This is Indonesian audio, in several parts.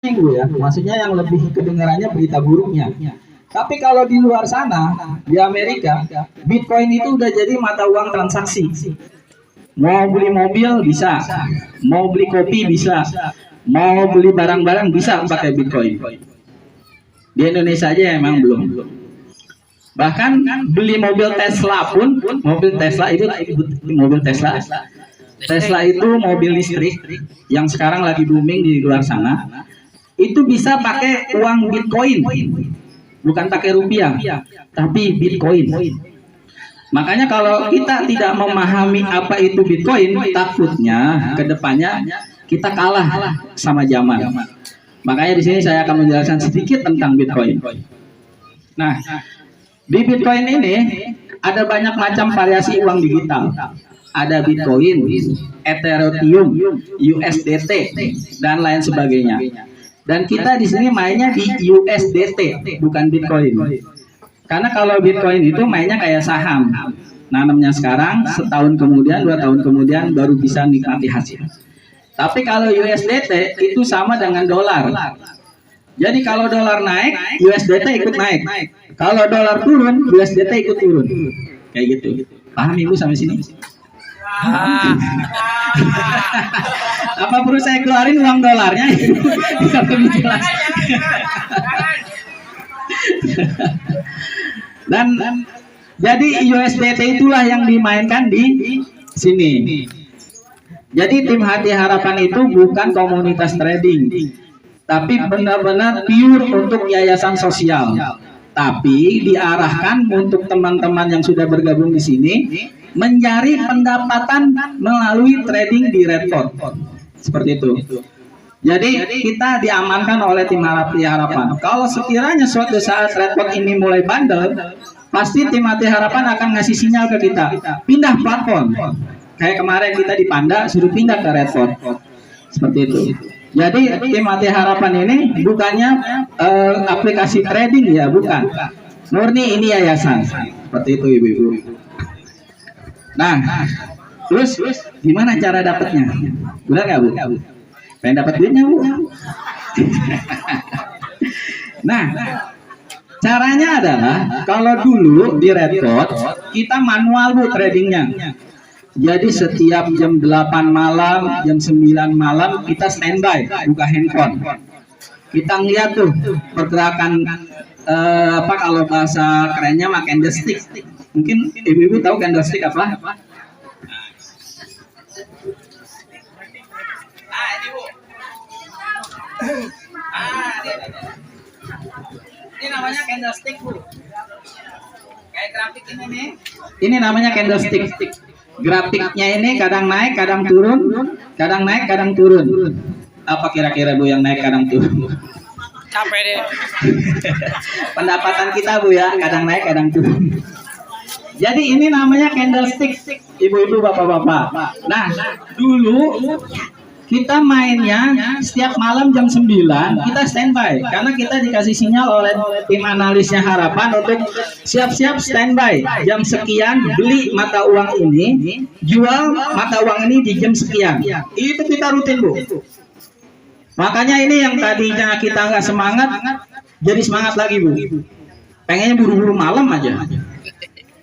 minggu ya, maksudnya yang lebih kedengarannya berita buruknya. Tapi kalau di luar sana, di Amerika, Bitcoin itu udah jadi mata uang transaksi. Mau beli mobil bisa, mau beli kopi bisa, mau beli barang-barang bisa pakai Bitcoin. Di Indonesia aja emang belum. Bahkan beli mobil Tesla pun, mobil Tesla itu mobil Tesla. Tesla itu mobil listrik yang sekarang lagi booming di luar sana. Itu bisa pakai uang Bitcoin, bukan pakai rupiah, tapi Bitcoin. Makanya kalau kita tidak memahami apa itu Bitcoin, takutnya kedepannya kita kalah sama zaman. Makanya di sini saya akan menjelaskan sedikit tentang Bitcoin. Nah, di Bitcoin ini ada banyak macam variasi uang digital. Ada Bitcoin, Ethereum, USDT, dan lain sebagainya. Dan kita di sini mainnya di USDT, bukan Bitcoin. Karena kalau Bitcoin itu mainnya kayak saham. Nanamnya sekarang, setahun kemudian, 2 tahun kemudian baru bisa nikmati hasil. Tapi kalau USDT itu sama dengan dolar. Jadi kalau dolar naik, USDT ikut naik. Kalau dolar turun, USDT ikut turun. Kayak gitu. Paham Ibu sampai sini? Apa perlu saya keluarin uang dolarnya? Dan jadi USDT itulah yang dimainkan di sini. Jadi tim Hati Harapan itu bukan komunitas trading, tapi benar-benar pure untuk yayasan sosial. Tapi diarahkan untuk teman-teman yang sudah bergabung di sini mencari pendapatan melalui trading di Redport. Seperti itu. Jadi kita diamankan oleh tim Hati Harapan. Kalau sekiranya suatu saat Redport ini mulai bandel, pasti tim Hati Harapan akan ngasih sinyal ke kita, pindah platform. Kayak kemarin kita di Panda suruh pindah ke Redport. Seperti itu. Jadi tim Hati Harapan ini bukannya aplikasi trading ya, bukan. Murni ini yayasan. Seperti itu Ibu-ibu. Nah, terus gimana cara dapatnya? Benar nggak Bu? Pengen dapat duitnya Bu? Nah, caranya adalah kalau dulu di Redport kita manual Bu tradingnya. Jadi setiap jam 8 malam, jam 9 malam kita standby, buka handphone. Kita ngeliat tuh pergerakan apa kalau bahasa kerennya mah candlestick. Mungkin ibu-ibu tahu candlestick apa? Ini namanya candlestick Bu. Kayak grafik ini nih. Ini namanya candlestick. Grafiknya ini kadang naik, kadang turun, kadang naik, kadang turun. Apa kira-kira Bu yang naik, kadang turun? Capek deh. Pendapatan kita Bu ya, kadang naik, kadang turun. Jadi ini namanya candlestick, ibu-ibu, bapak-bapak. Nah, dulu kita mainnya setiap malam jam 9 kita standby karena kita dikasih sinyal oleh tim analisnya Harapan untuk siap-siap standby jam sekian beli mata uang ini, jual mata uang ini di jam sekian. Itu kita rutin Bu. Makanya ini yang tadinya kita nggak semangat jadi semangat lagi Bu. Pengennya buru-buru malam aja.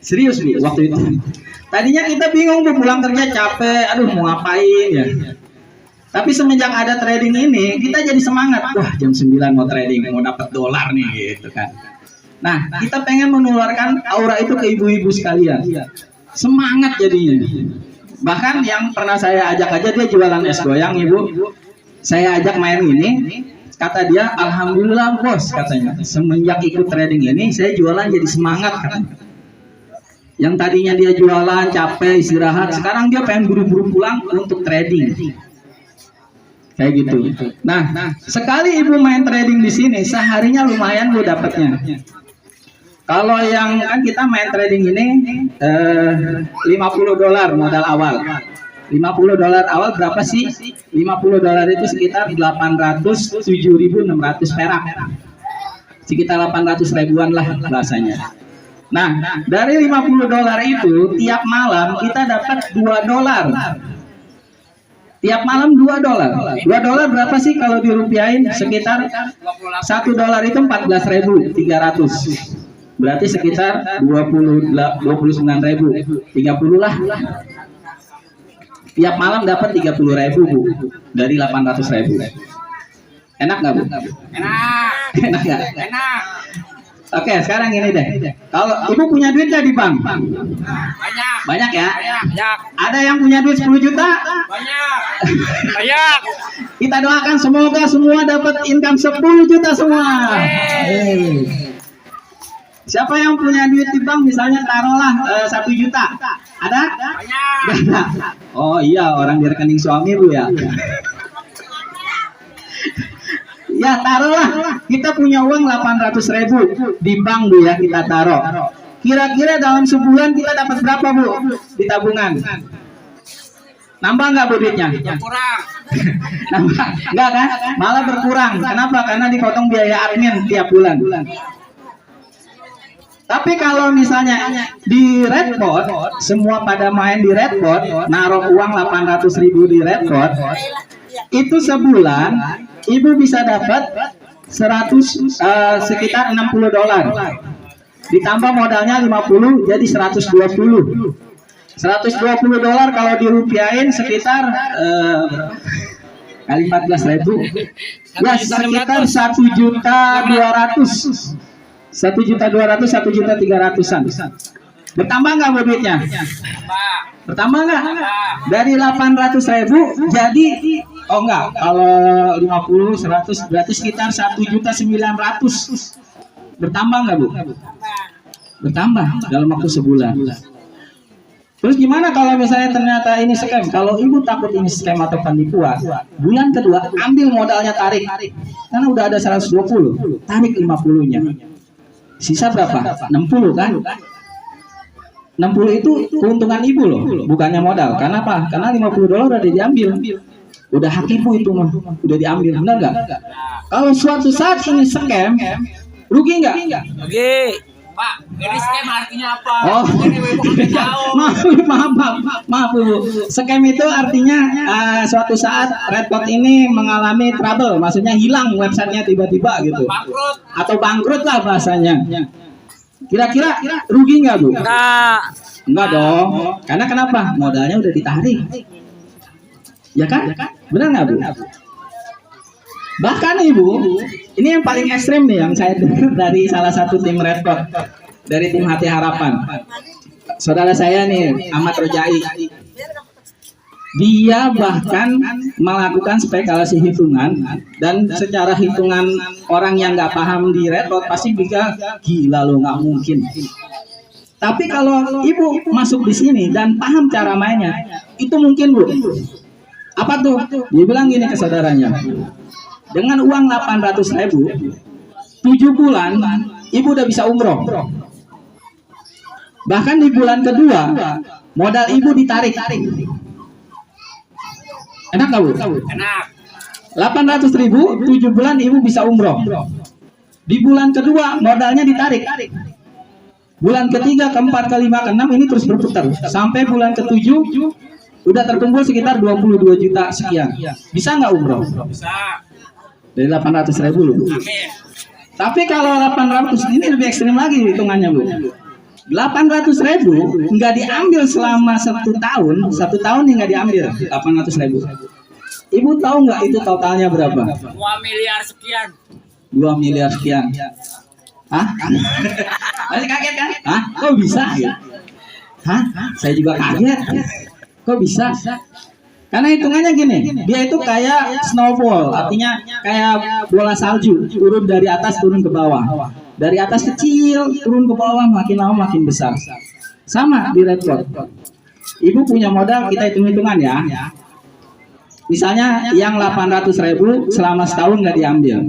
Serius Bu waktu itu. Tadinya kita bingung Bu, pulang kerja capek, aduh mau ngapain ya. Tapi semenjak ada trading ini, kita jadi semangat. Wah, jam 9 mau trading, mau dapat dolar nih gitu kan. Nah, kita pengen menularkan aura itu ke ibu-ibu sekalian. Semangat jadinya. Bahkan yang pernah saya ajak aja, dia jualan es goyang, Ibu. Saya ajak main ini, kata dia, alhamdulillah bos, katanya. Semenjak ikut trading ini, saya jualan jadi semangat katanya. Yang tadinya dia jualan capek istirahat, sekarang dia pengen buru-buru pulang untuk trading. Kayak gitu. Nah, sekali ibu main trading di sini, seharinya lumayan Bu dapatnya. Kalau yang kan kita main trading ini $50 modal awal. $50 awal berapa sih? $50 itu sekitar 807.600 perak. Sekitar 800 ribuan lah bahasanya. Nah, dari $50 itu tiap malam kita dapat $2. Tiap malam $2. $2 berapa sih kalau dirupiahin? Sekitar $1 itu 14.300. Berarti sekitar 29.000. 30 lah. Tiap malam dapat 30.000 Bu dari 800.000. Enak nggak Bu? Enak. Enak nggak? Enak. Oke, sekarang ini deh. Kalau Ibu punya duit nggak di bank? Banyak. Banyak ya? Banyak. Ada yang punya duit 10 juta? Banyak. Banyak. Kita doakan semoga semua dapat income 10 juta semua. Siapa yang punya duit di bank misalnya taruhlah 1 juta? Ada? Banyak. Oh iya, orang di rekening suami Bu ya. Ya taruhlah kita punya uang 800.000 di bank Bu ya, kita taruh. Kira-kira dalam sebulan kita dapat berapa Bu di tabungan? Nambah nggak Bu duitnya? Kurang. Nambah nggak kan? Malah berkurang. Kenapa? Karena dipotong biaya admin tiap bulan. Tapi kalau misalnya di Redbot, semua pada main di Redbot, naruh uang 800.000 di Redbot, itu sebulan Ibu bisa dapat sekitar $60. Ditambah modalnya 50 jadi 120. $120 kalau dirupiahin sekitar kali 14.000 ya sekitar 1.200.000. 1.200.000, 1.300.000-an. Bertambah nggak Bu duitnya? Bertambah nggak? Dari 800.000 jadi oh enggak, kalau 50, 100 berarti sekitar 1.900.000. Bertambah nggak Bu? Bertambah dalam waktu sebulan. Terus gimana kalau misalnya ternyata ini scam? Kalau Ibu takut ini scam atau penipuan, bulan kedua ambil modalnya, tarik. Karena udah ada 120, tarik 50-nya. Sisa berapa? 60 kan? 60 itu keuntungan Ibu loh, bukannya modal. Karena apa? Karena $50 udah diambil. Udah hak Ibu itu mah, udah diambil, benar nggak? Kalau suatu saat ini scam, rugi nggak? Rugi. Pak, ini scam artinya apa? Oh, maaf Bu. Scam itu artinya suatu saat Redbot ini mengalami trouble, maksudnya hilang websitenya tiba-tiba gitu. Bangkrut. Atau bangkrut lah bahasanya. Kira-kira rugi nggak Bu? Enggak dong. Karena kenapa? Modalnya udah ditarik. Ya kan? Benar nggak Bu? Bahkan Ibu, ini yang paling ekstrim nih yang saya dengar dari salah satu tim Redbot, dari tim Hati Harapan. Saudara saya nih, Ahmad Rojai. Dia bahkan melakukan spekulasi hitungan, dan secara hitungan orang yang nggak paham di Redbot pasti bisa gila lo, nggak mungkin. Tapi kalau Ibu masuk di sini dan paham cara mainnya, itu mungkin Bu. Apa tuh? Dia bilang gini ke saudaranya, dengan uang 800.000, 7 bulan Ibu udah bisa umroh. Bahkan di bulan kedua modal Ibu ditarik. Enak gak Bu? Enak. 800.000, 7 bulan Ibu bisa umroh. Di bulan kedua modalnya ditarik. Bulan ketiga, keempat, kelima, keenam ini terus berputar sampai bulan ketujuh udah terkumpul sekitar 22 juta sekian. Bisa nggak umroh? Bisa. Dari 800.000 loh Bu. Amin. Tapi kalau 800 ini lebih ekstrim lagi hitungannya Bu. 800.000 nggak diambil selama 1 tahun, 1 tahun nih nggak diambil 800.000. Ibu tahu nggak itu totalnya berapa? 2 miliar sekian. 2 miliar sekian. Hah? Masih kaget kan? Hah? Kok bisa? Hah? Saya juga kaget. Kok bisa? Karena hitungannya gini, dia itu kayak snowball, artinya kayak bola salju, turun dari atas turun ke bawah. Dari atas kecil turun ke bawah, makin lama makin besar. Sama di Redbot. Ibu punya modal, kita hitung-hitungan ya. Misalnya yang 800.000 selama setahun nggak diambil.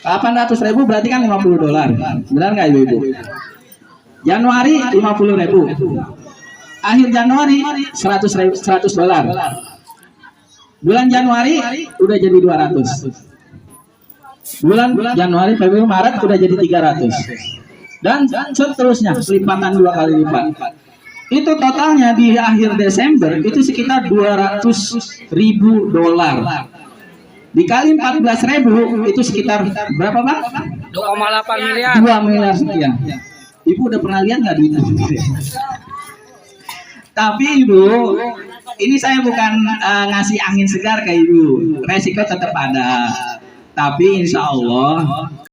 800.000 berarti kan $50. Benar nggak Ibu? Januari 50.000. Akhir Januari $100. Bulan Januari udah jadi 200. Bulan Januari, Februari, Maret udah jadi 300. Dan seterusnya, lipatan 2 kali lipat. Itu totalnya di akhir Desember itu sekitar 200.000 dolar. Dikali 14.000 itu sekitar berapa, Pak? 2,8 miliar. 2 miliar sekian. Ibu udah pernah lihat nggak duit itu? Tapi Ibu, ini saya bukan ngasih angin segar ke Ibu. Resiko tetap ada. Tapi insya Allah